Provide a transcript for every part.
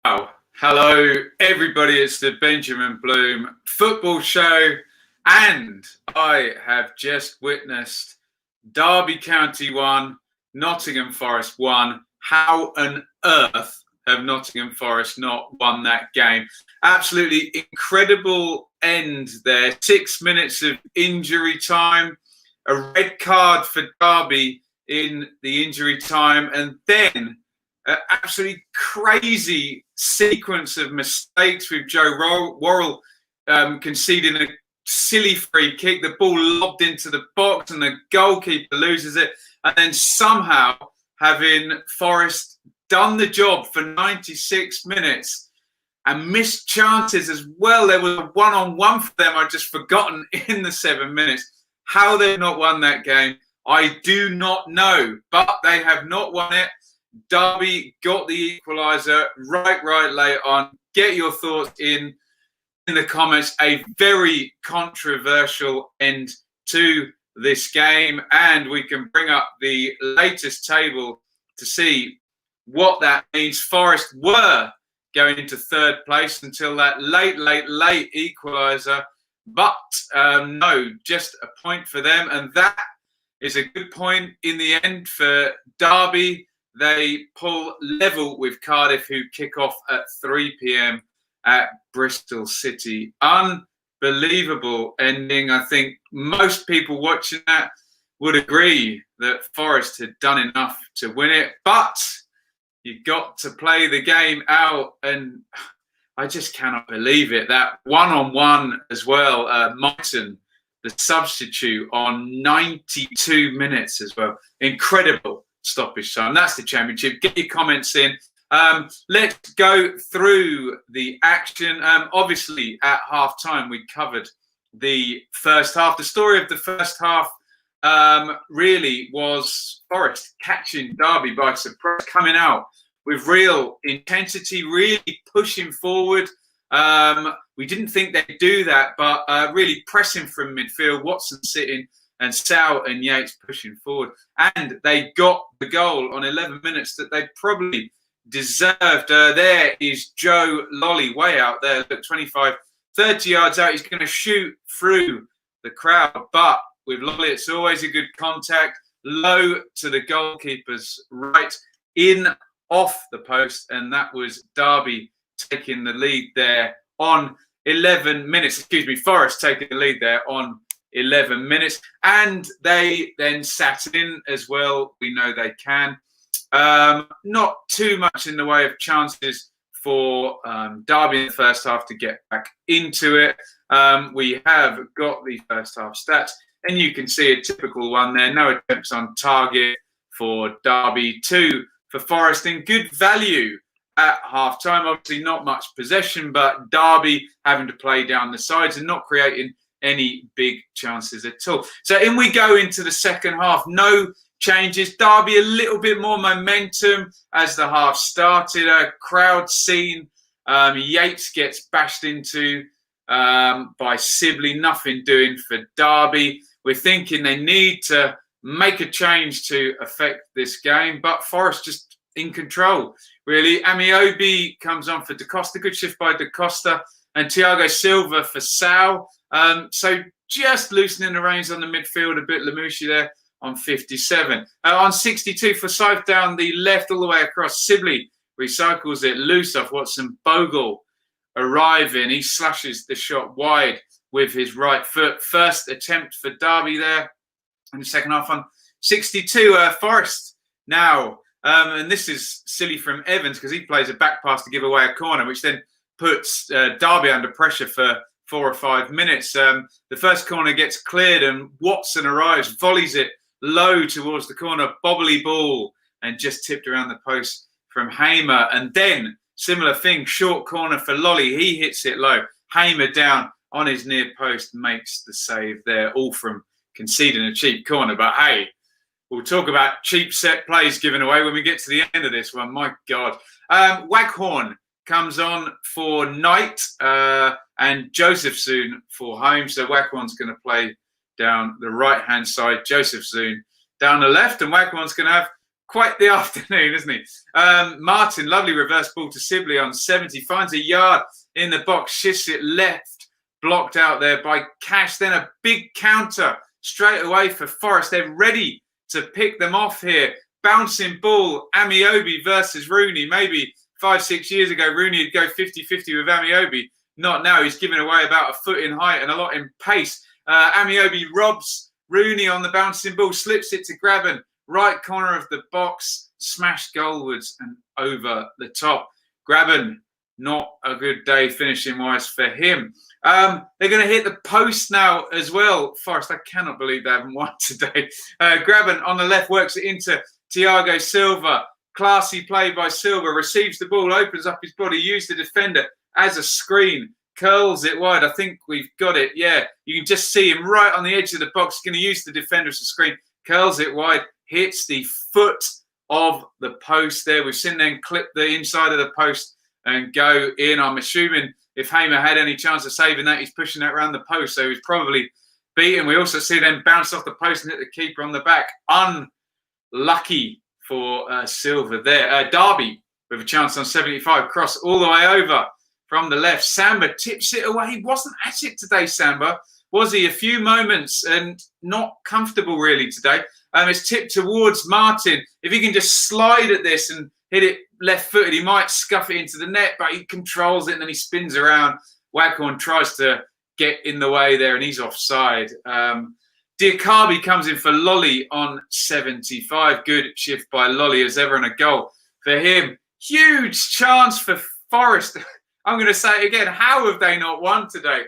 Wow. Hello, everybody. It's the Benjamin Bloom football show. And I have just witnessed Derby County 1, Nottingham Forest 1. How on earth have Nottingham Forest not won that game? Absolutely incredible end there. 6 minutes of injury time, a red card for Derby in the injury time, and then absolutely crazy sequence of mistakes with Joe Worrell conceding a silly free kick. The ball lobbed into the box and the goalkeeper loses it. And then somehow having Forest done the job for 96 minutes and missed chances as well. There was a one-on-one for them I'd just forgotten in the 7 minutes. How they've not won that game, I do not know. But they have not won it. Derby got the equaliser right late on. Get your thoughts in the comments. A very controversial end to this game, and we can bring up the latest table to see what that means. Forest were going into third place until that late equaliser, but no, just a point for them, and that is a good point in the end for Derby. They pull level with Cardiff, who kick off at 3 p.m. at Bristol City. Unbelievable ending. I think most people watching that would agree that Forest had done enough to win it, but you got to play the game out, and I just cannot believe it. That one-on-one as well, Myton, the substitute, on 92 minutes as well. Incredible stoppage time. That's the championship. Get your comments in. Let's go through the action. Obviously, at half time, we covered the first half. The story of the first half really was Forest catching Derby by surprise, coming out with real intensity, really pushing forward. We didn't think they'd do that, but really pressing from midfield. Watson sitting and Sal and Yates pushing forward. And they got the goal on 11 minutes that they probably deserved. There is Joe Lolly way out there. Look, 25, 30 yards out. He's going to shoot through the crowd. But with Lolly, it's always a good contact. Low to the goalkeeper's right, in off the post. And that was Derby taking the lead there on 11 minutes. Excuse me, Forest taking the lead there on 11 minutes, and they then sat in as well. We know they can. Not too much in the way of chances for Derby in the first half to get back into it. We have got the first half stats, and you can see a typical one there. No attempts on target for Derby, 2 for Forest, and good value at half time. Obviously not much possession, but Derby having to play down the sides and not creating any big chances at all. So in we go into the second half. No changes. Derby a little bit more momentum as the half started. A crowd scene. Yates gets bashed into by Sibley. Nothing doing for Derby. We're thinking they need to make a change to affect this game, but Forest just in control, really. Amiobi comes on for Da Costa. Good shift by Da Costa. And Thiago Silva for Sal. So just loosening the reins on the midfield a bit. Lamouchi there on 57. On 62 for Scythe down the left all the way across. Sibley recycles it loose off Watson. Bogle arriving. He slashes the shot wide with his right foot. First attempt for Derby there in the second half on 62. Forest now. And this is silly from Evans because he plays a back pass to give away a corner, which then puts Derby under pressure for 4 or 5 minutes. The first corner gets cleared and Watson arrives, volleys it low towards the corner, bobbly ball, and just tipped around the post from Hamer. And then, similar thing, short corner for Lolly. He hits it low. Hamer down on his near post, makes the save there, all from conceding a cheap corner. But hey, we'll talk about cheap set plays given away when we get to the end of this one. My God. Waghorn comes on for Knight and Josephson for home. So Waghorn's going to play down the right-hand side. Josephson down the left. And Waghorn's going to have quite the afternoon, isn't he? Martin, lovely reverse ball to Sibley on 70, finds a yard in the box, shifts it left, blocked out there by Cash. Then a big counter straight away for Forest. They're ready to pick them off here. Bouncing ball, Amiobi versus Rooney. Maybe 5-6 years ago, Rooney would go 50-50 with Amiobi. Not now. He's giving away about a foot in height and a lot in pace. Amiobi robs Rooney on the bouncing ball, slips it to Graben. Right corner of the box, smashed goalwards and over the top. Graben, not a good day finishing wise for him. They're going to hit the post now as well. Forest, I cannot believe they haven't won today. Graben on the left works it into Thiago Silva. Classy play by Silva. Receives the ball, opens up his body, used the defender as a screen. Curls it wide. I think we've got it. Yeah, you can just see him right on the edge of the box. He's going to use the defender as a screen. Curls it wide. Hits the foot of the post there. We've seen them clip the inside of the post and go in. I'm assuming if Hamer had any chance of saving that, he's pushing that around the post. So he's probably beaten. We also see them bounce off the post and hit the keeper on the back. Unlucky for Silva there. Derby with a chance on 75. Cross all the way over from the left. Samba tips it away. He wasn't at it today, Samba. Was he? A few moments and not comfortable really today. It's tipped towards Martin. If he can just slide at this and hit it left-footed, he might scuff it into the net, but he controls it and then he spins around. Waghorn tries to get in the way there and he's offside. Diakabi comes in for Lolly on 75. Good shift by Lolly as ever and a goal for him. Huge chance for Forest. I'm going to say it again. How have they not won today?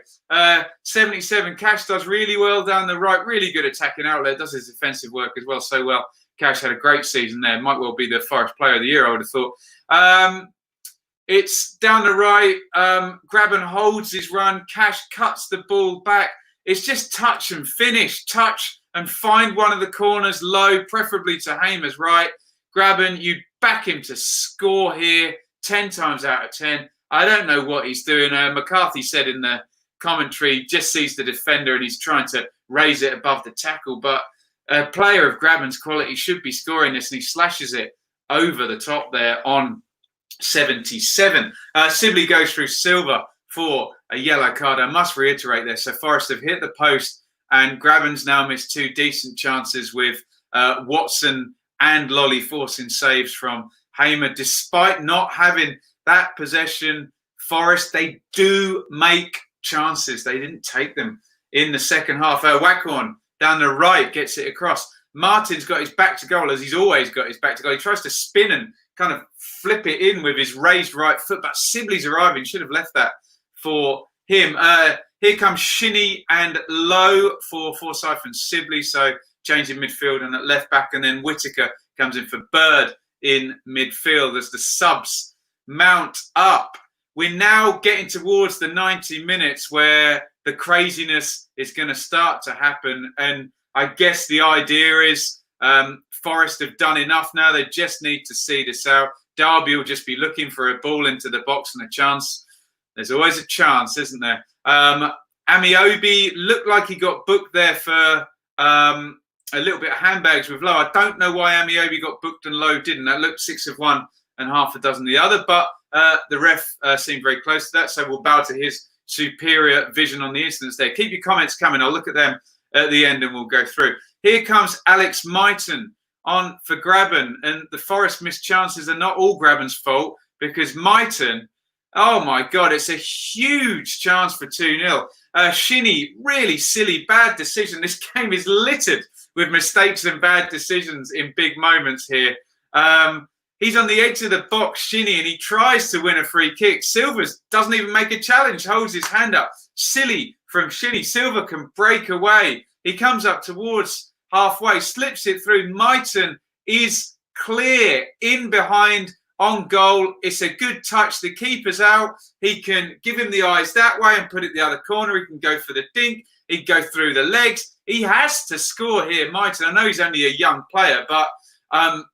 77. Cash does really well down the right. Really good attacking outlet. Does his defensive work as well. So well. Cash had a great season there. Might well be the Forest Player of the Year, I would have thought. It's down the right. Graben holds his run. Cash cuts the ball back. It's just touch and finish. Touch and find one of the corners low, preferably to Hamer's right. Graben, you back him to score here 10 times out of 10. I don't know what he's doing. McCarthy said in the commentary, just sees the defender and he's trying to raise it above the tackle. But a player of Graben's quality should be scoring this, and he slashes it over the top there on 77. Sibley goes through Silva for a yellow card. I must reiterate this. So Forest have hit the post, and Graben's now missed two decent chances with Watson and Lolly forcing saves from Hamer. Despite not having that possession, Forest, they do make chances. They didn't take them in the second half. Waghorn down the right gets it across. Martin's got his back to goal, as he's always got his back to goal. He tries to spin and kind of flip it in with his raised right foot, but Sibley's arriving. Should have left that for him. Here comes Shinnie and Lowe for Forsyth and Sibley. So changing midfield and at left back, and then Whittaker comes in for Bird in midfield as the subs mount up. We're now getting towards the 90 minutes where the craziness is going to start to happen. And I guess the idea is Forest have done enough now. They just need to see this out. Derby will just be looking for a ball into the box and a chance. There's always a chance, isn't there? Amiobi looked like he got booked there for a little bit of handbags with Lowe. I don't know why Amiobi got booked and Lowe didn't. That looked 6 of one and half a dozen the other. But the ref seemed very close to that. So we'll bow to his superior vision on the incidents there. Keep your comments coming. I'll look at them at the end and we'll go through. Here comes Alex Myton on for Graben, and the Forest missed chances are not all Graben's fault, because Myton, oh my God, it's a huge chance for 2-0. Shinnie, really silly, bad decision. This game is littered with mistakes and bad decisions in big moments here. He's on the edge of the box, Shinnie, and he tries to win a free kick. Silvers doesn't even make a challenge, holds his hand up. Silly from Shinnie. Silver can break away. He comes up towards halfway, slips it through. Myton is clear in behind on goal. It's a good touch. The keeper's out. He can give him the eyes that way and put it the other corner. He can go for the dink. He'd go through the legs. He has to score here, Myton. I know he's only a young player, but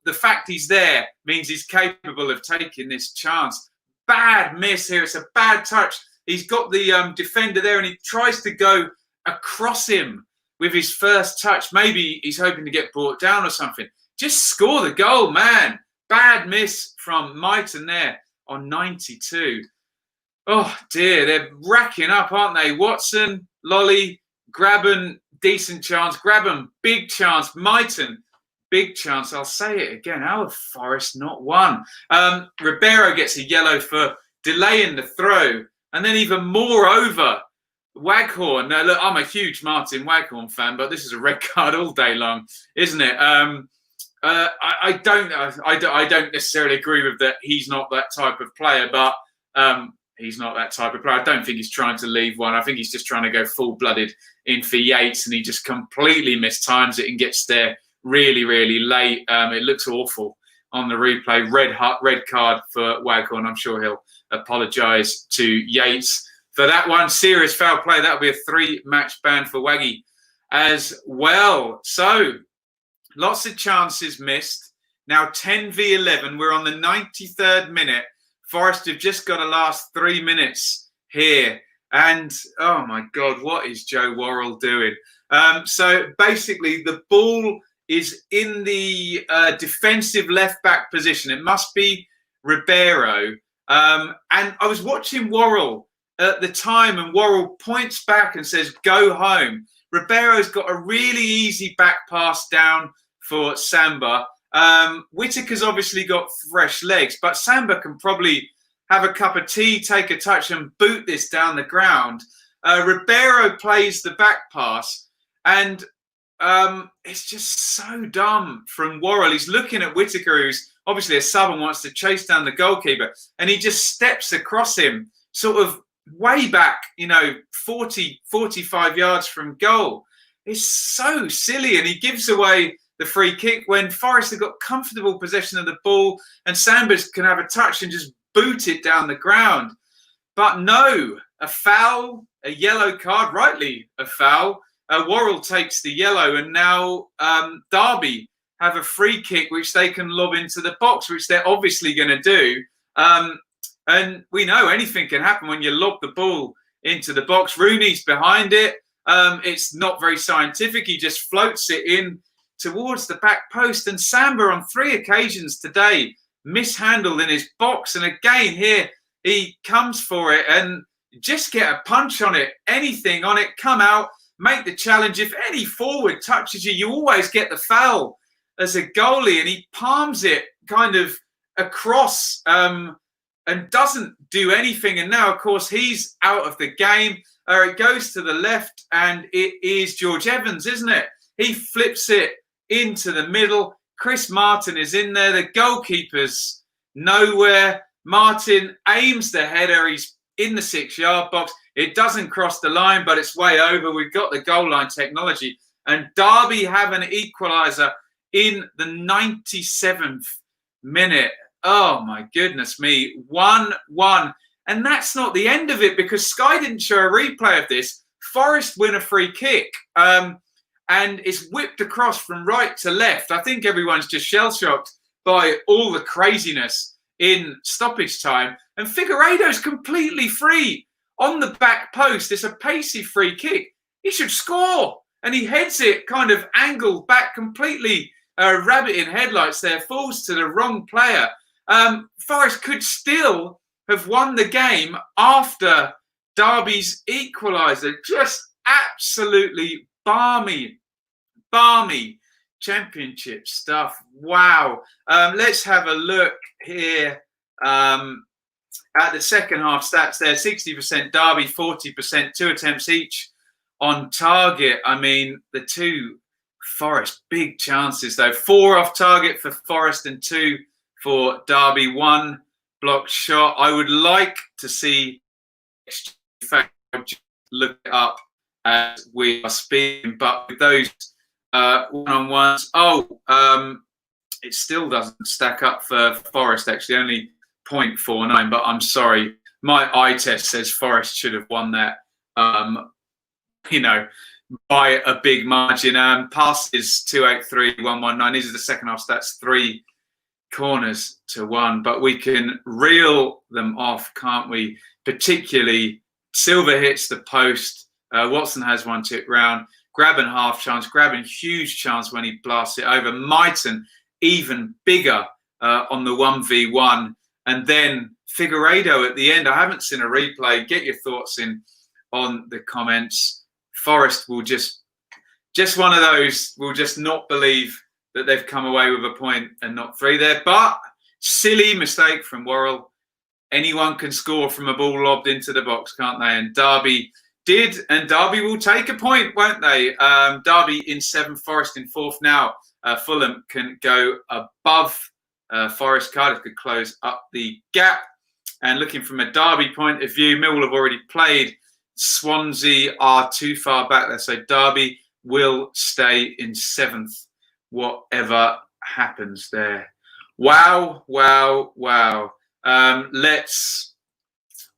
the fact he's there means he's capable of taking this chance. Bad miss here. It's a bad touch. He's got the defender there and he tries to go across him with his first touch. Maybe he's hoping to get brought down or something. just score the goal, man. Bad miss from Myton there on 92. Oh dear, they're racking up, aren't they? Watson, Lolly, Grabban, decent chance. Grabban, big chance. Myton, big chance. I'll say it again. How have Forest not won? Ribeiro gets a yellow for delaying the throw. And then even more over, Waghorn. Now, look, I'm a huge Martin Waghorn fan, but this is a red card all day long, isn't it? I don't necessarily agree with that. He's not that type of player, but he's not that type of player. I don't think he's trying to leave one. I think he's just trying to go full-blooded in for Yates, and he just completely mistimes it and gets there really, really late. It looks awful on the replay. Red card for Waghorn. I'm sure he'll apologise to Yates for that one. Serious foul play. That'll be a 3-match ban for Waggy as well. So lots of chances missed. Now 10 v 11. We're on the 93rd minute. Forest have just got to last 3 minutes here. And, oh, my God, what is Joe Worrell doing? So, basically, the ball is in the defensive left-back position. It must be Ribeiro. And I was watching Worrell at the time, and Worrell points back and says, go home. Ribeiro's got a really easy back pass down for Samba. Whittaker's obviously got fresh legs, but Samba can probably have a cup of tea, take a touch and boot this down the ground. Ribeiro plays the back pass, and it's just so dumb from Worrell. He's looking at Whittaker, who's obviously a sub and wants to chase down the goalkeeper, and he just steps across him, sort of way back, 40, 45 yards from goal. It's so silly, and he gives away the free kick when Forest have got comfortable possession of the ball and Sambas can have a touch and just boot it down the ground. But no, a foul, a yellow card, rightly a foul. Worrell takes the yellow, and now Derby have a free kick which they can lob into the box, which they're obviously going to do. And we know anything can happen when you lob the ball into the box. Rooney's behind it. It's not very scientific. He just floats it in towards the back post, and Samba on 3 occasions today mishandled in his box, and again here he comes for it and just get a punch on it, anything on it, come out, make the challenge. If any forward touches you, you always get the foul as a goalie, and he palms it kind of across and doesn't do anything, and now of course he's out of the game. It goes to the left, and it is George Evans, isn't it? He flips it into the middle. Chris Martin is in there. The goalkeeper's nowhere. Martin aims the header. He's in the 6-yard box. It doesn't cross the line, but it's way over. We've got the goal line technology. And Derby have an equaliser in the 97th minute. Oh, my goodness me. 1-1. And that's not the end of it, because Sky didn't show a replay of this. Forest win a free kick. And it's whipped across from right to left. I think everyone's just shell-shocked by all the craziness in stoppage time. And Figueiredo's completely free on the back post. It's a pacey free kick. He should score. And he heads it kind of angled back, completely rabbit in headlights there, falls to the wrong player. Forest could still have won the game after Derby's equaliser. Just absolutely balmy championship stuff. Wow. Let's have a look here at the second half stats there. 60% Derby, 40%, 2 attempts each on target. I mean, the 2 Forest, big chances though. 4 off target for Forest and 2 for Derby. 1 blocked shot. I would like to see, in fact, look it up as we are speaking, but with those one-on-ones, it still doesn't stack up for Forest, actually, only 0.49, but I'm sorry, my eye test says Forest should have won that, by a big margin. Passes 283, 119. These are the second half stats, 3 corners to 1, but we can reel them off, can't we? Particularly, Silva hits the post. Watson has one tip round. Grabban half chance. Grabban huge chance when he blasts it over. Myton even bigger on the 1v1. And then Figueiredo at the end. I haven't seen a replay. Get your thoughts in on the comments. Forest will just one of those, will just not believe that they've come away with a point and not 3 there. But silly mistake from Worrell. Anyone can score from a ball lobbed into the box, can't they? And Derby did, and Derby will take a point, won't they? Derby in 7th, Forest in 4th now. Fulham can go above Forest. Cardiff could close up the gap. And looking from a Derby point of view, Millwall have already played. Swansea are too far back there. So Derby will stay in 7th, whatever happens there. Wow, wow, wow.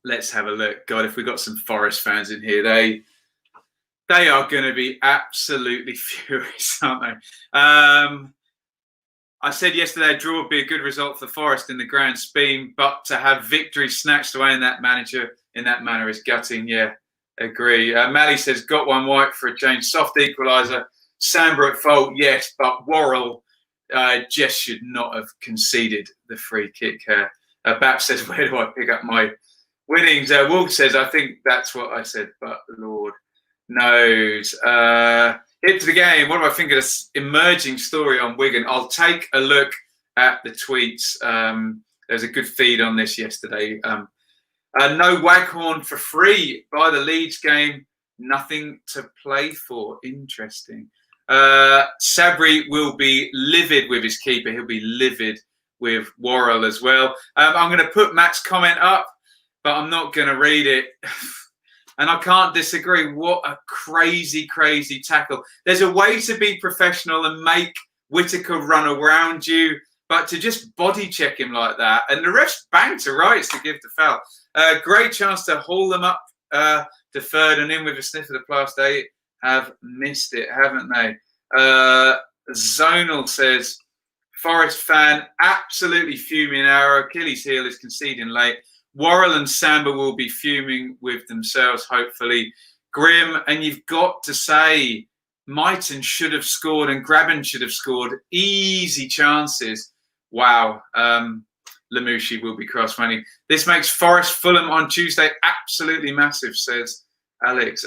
Let's have a look. God, if we got some Forest fans in here, they are going to be absolutely furious, aren't they? I said yesterday a draw would be a good result for Forest in the grand scheme, but to have victory snatched away in that manner is gutting. Yeah, agree. Mally says, got one white for a change. Soft equaliser. Samba at fault, yes, but Worrell just should not have conceded the free kick. Bap says, where do I pick up my winnings? Wolf says, I think that's what I said, but Lord knows. Hit to the game. What do I think of this emerging story on Wigan? I'll take a look at the tweets. There's a good feed on this yesterday. No Waghorn for free by the Leeds game. Nothing to play for. Interesting. Sabri will be livid with his keeper. He'll be livid with Worrell as well. I'm going to put Matt's comment up, but I'm not going to read it. And I can't disagree. What a crazy, crazy tackle. There's a way to be professional and make Whittaker run around you, but to just body check him like that. And the ref's banged to rights to give the foul. Great chance to haul them up to third and in with a sniff of the past 8. Have missed it, haven't they? Zonal says, Forest fan, absolutely fuming. Our Achilles heel is conceding late. Worrell and Samba will be fuming with themselves, hopefully. Grim, and you've got to say, Mighton should have scored and Graben should have scored. Easy chances. Wow. Lamouchi will be cross-running. This makes Forest Fulham on Tuesday absolutely massive, says Alex.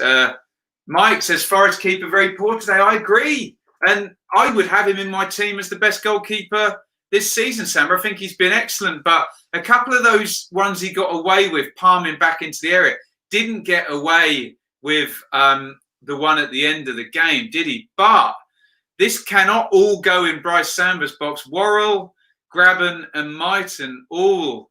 Mike says, Forest keeper very poor today. I agree. And I would have him in my team as the best goalkeeper this season, Sam. I think he's been excellent. But a couple of those ones he got away with, palming back into the area, didn't get away with the one at the end of the game, did he? But this cannot all go in Bryce Samba's box. Worrell, Graben and Mighton all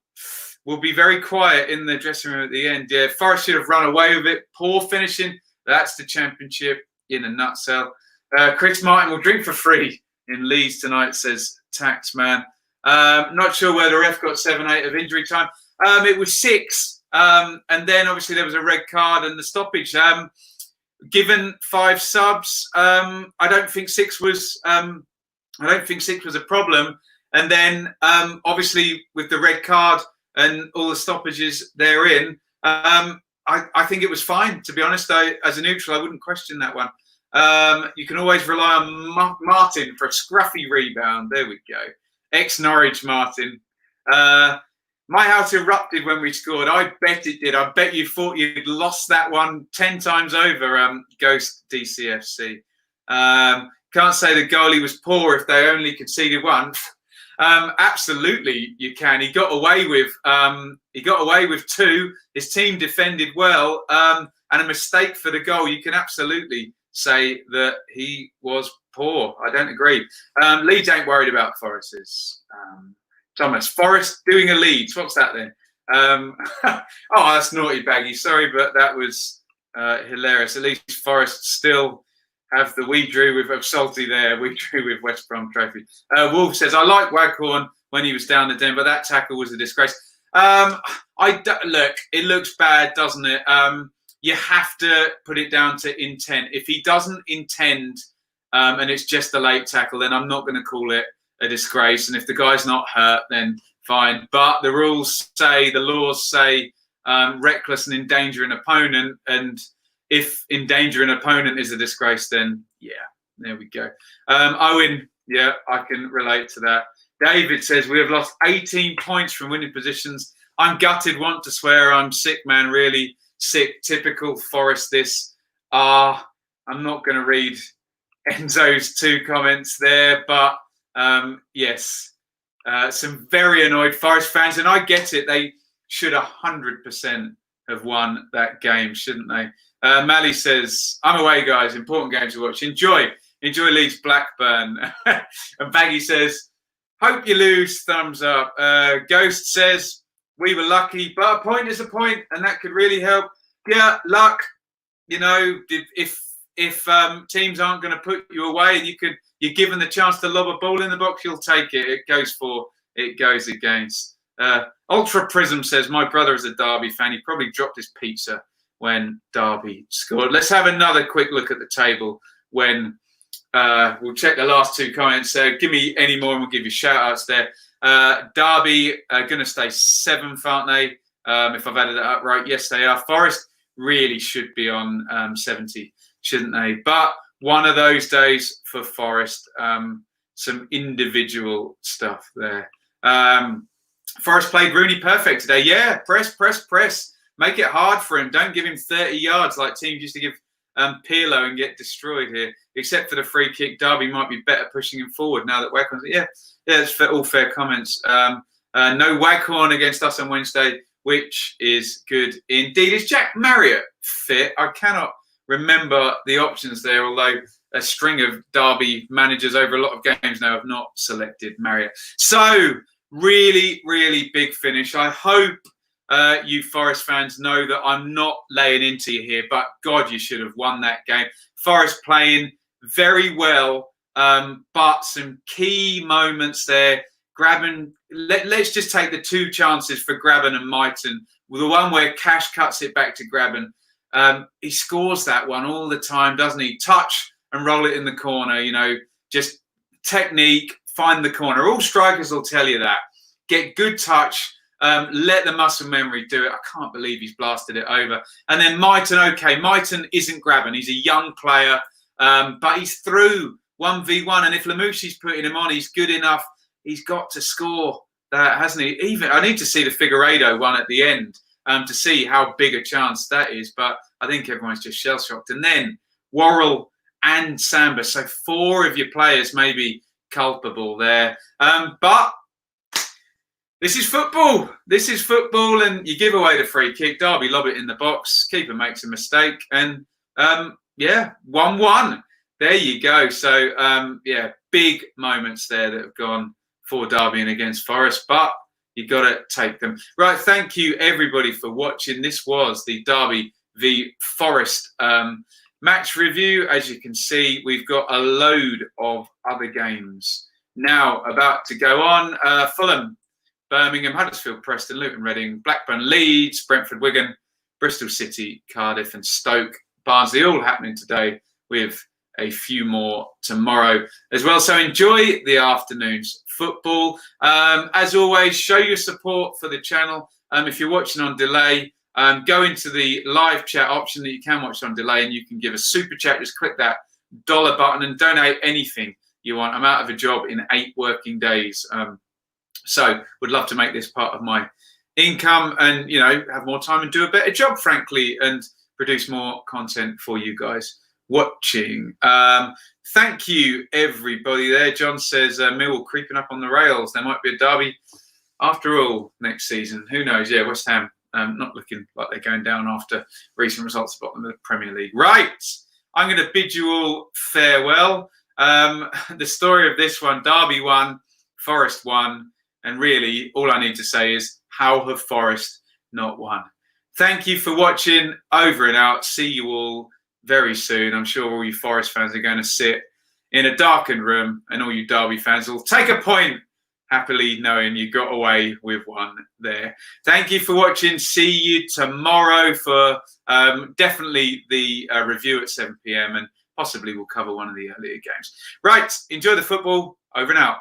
will be very quiet in the dressing room at the end. Yeah, Forest should have run away with it. Poor finishing. That's the championship in a nutshell. Chris Martin will drink for free in Leeds tonight, says Taxman. Not sure where the ref got 7-8 of injury time. It was 6. And then obviously there was a red card and the stoppage. Given 5 subs, I don't think 6 was a problem. And then obviously with the red card and all the stoppages therein, I think it was fine, to be honest. As a neutral, I wouldn't question that one. You can always rely on Martin for a scruffy rebound. There we go. Ex-Norwich Martin. My house erupted when we scored. I bet it did. I bet you thought you'd lost that one 10 times over, Ghost DCFC. Can't say the goalie was poor if they only conceded once. Absolutely, you can. He got away with 2. His team defended well, and a mistake for the goal. You can absolutely say that he was poor. I don't agree. Leeds ain't worried about Forest's. Thomas, Forest doing a Leeds. What's that then? Oh, that's naughty, Baggy. Sorry, but that was hilarious. At least Forest still have the we drew with Salty there. We drew with West Brom trophy. Wolf says, I like Waghorn when he was down the den, but that tackle was a disgrace. Look, it looks bad, doesn't it? You have to put it down to intent. If he doesn't intend and it's just a late tackle, then I'm not going to call it a disgrace. And if the guy's not hurt, then fine. But the laws say reckless and endanger an opponent. And if endanger an opponent is a disgrace, then yeah, there we go. Owen, Yeah, I can relate to that. David says, we have lost 18 points from winning positions. I'm gutted, want to swear. I'm sick, man, really sick. Typical Forest this. I'm not going to read Enzo's 2 comments there, but yes, some very annoyed Forest fans, and I get it. They should 100% have won that game, shouldn't they? Mally says, I'm away, guys. Important game to watch. Enjoy Leeds Blackburn. And Baggy says, hope you lose. Thumbs up. Ghost says, we were lucky, but a point is a point, and that could really help. Yeah, luck. You know, if teams aren't going to put you away and you're given the chance to lob a ball in the box, you'll take it. It goes for, it goes against. Ultra Prism says, my brother is a Derby fan. He probably dropped his pizza when Derby scored. Let's have another quick look at the table when we'll check the last 2 comments. Give me any more and we'll give you shout outs there. Derby are going to stay 7th, aren't they? If I've added it up right. Yes, they are. Forest really should be on 70, shouldn't they? But one of those days for Forest, some individual stuff there. Forest played Rooney perfect today. Yeah, press. Make it hard for him. Don't give him 30 yards like teams used to give Pirlo and get destroyed here. Except for the free kick, Derby might be better pushing him forward now that Waghorn's... Yeah, it's all fair comments. No Waghorn against us on Wednesday, which is good indeed. Is Jack Marriott fit? I cannot remember the options there, although a string of Derby managers over a lot of games now have not selected Marriott. So, really, really big finish. I hope you Forest fans know that I'm not laying into you here, but God, you should have won that game. Forest playing very well, but some key moments there. Grabban, let's just take the 2 chances for Grabban and Myton. The one where Cash cuts it back to Grabban. He scores that one all the time, doesn't he? Touch and roll it in the corner, you know, just technique, find the corner. All strikers will tell you that. Get good touch. Let the muscle memory do it. I can't believe he's blasted it over. And then Myton, okay, Myton isn't Grabban. He's a young player, but he's through 1v1. And if Lamouchi's putting him on, he's good enough. He's got to score that, hasn't he? Even I need to see the Figueiredo one at the end to see how big a chance that is. But I think everyone's just shell-shocked. And then Worrell and Samba. So 4 of your players may be culpable there. But this is football. This is football, and you give away the free kick. Derby lob it in the box. Keeper makes a mistake, and yeah, 1-1. There you go. So yeah, big moments there that have gone for Derby and against Forest, but you got to take them. Right, thank you everybody for watching. This was the Derby v Forest match review. As you can see, we've got a load of other games now about to go on. Fulham, Birmingham, Huddersfield, Preston, Luton, Reading, Blackburn, Leeds, Brentford, Wigan, Bristol City, Cardiff and Stoke, Barnsley, all happening today with a few more tomorrow as well. So enjoy the afternoon's football. As always, show your support for the channel. If you're watching on delay, go into the live chat option that you can watch on delay and you can give a super chat. Just click that dollar button and donate anything you want. I'm out of a job in 8 working days. So would love to make this part of my income and, you know, have more time and do a better job, frankly, and produce more content for you guys watching. Thank you, everybody there. John says, Millwall creeping up on the rails. There might be a derby after all next season. Who knows? Yeah, West Ham not looking like they're going down after recent results at the bottom of the Premier League. Right. I'm going to bid you all farewell. The story of this one, Derby won, Forest won. And really, all I need to say is, how have Forest not won? Thank you for watching. Over and out. See you all very soon. I'm sure all you Forest fans are going to sit in a darkened room, and all you Derby fans will take a point, happily knowing you got away with one there. Thank you for watching. See you tomorrow for definitely the review at 7 p.m. and possibly we'll cover one of the earlier games. Right. Enjoy the football. Over and out.